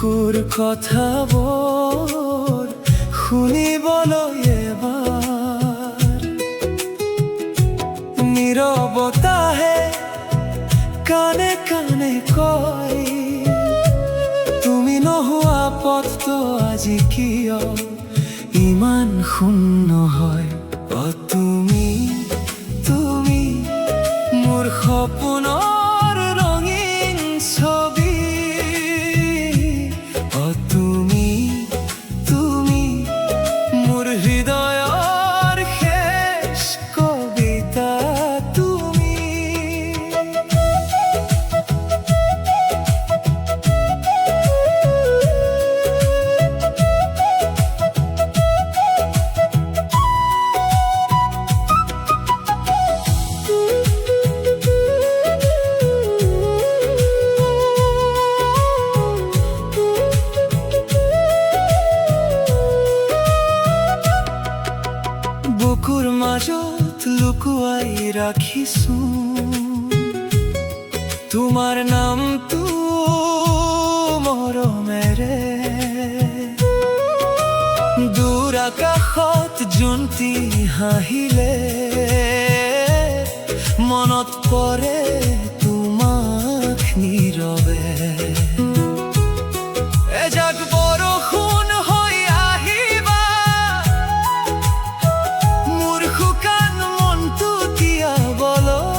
বুকুৰ কথা বল শুনিবলৈ এবাৰ নীৰৱতাহে কানে কানে কয় তুমি নোহোৱা পথটো আজি কিয় ইমান শূন্য হয় অ তুমি তুমি মোৰ সপোনৰ ৰঙীন ছবি অ তুমি তুমি মোৰ হৃদয়ৰ শেষ কবিতা তুমি বুকুৰ মাজত লুকুৱাই ৰাখিছো তোমাৰ নামটো মৰমেৰে দূৰ আকাশত জোনটি হাঁহিলে মনত পৰে তোমাক নীৰৱে এজাক বৰষুণ হৈ আহিবা মোৰ শুকান মনটো তিয়াবলৈ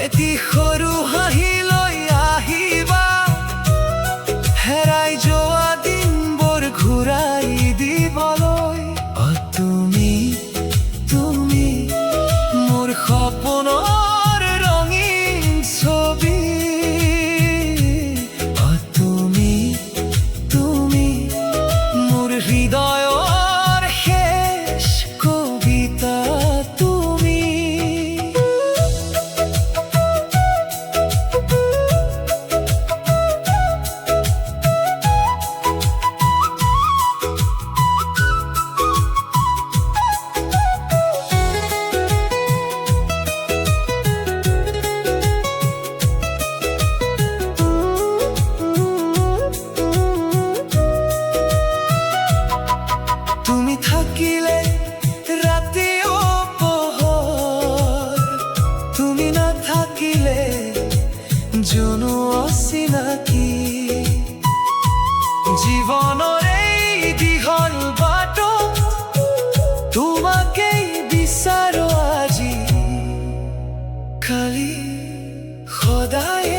এটি সৰু হাঁহি লৈ আহিবা হেৰাই যোৱা দিনবোৰ ঘূৰাই দিবলৈ অ তুমি তুমি মোৰ সপোনৰ ৰঙীন ছবি অ তুমি তুমি মোৰ হৃদয়ৰ শেষ কবিতা তুমি তুমি থাকিলে ৰাতিও পোহৰ তুমি নাথাকিলে জোনো অচিনাকি জীৱনৰ এই দীঘল বাটত তোমাকেই বিচাৰো আজি কালি সদায়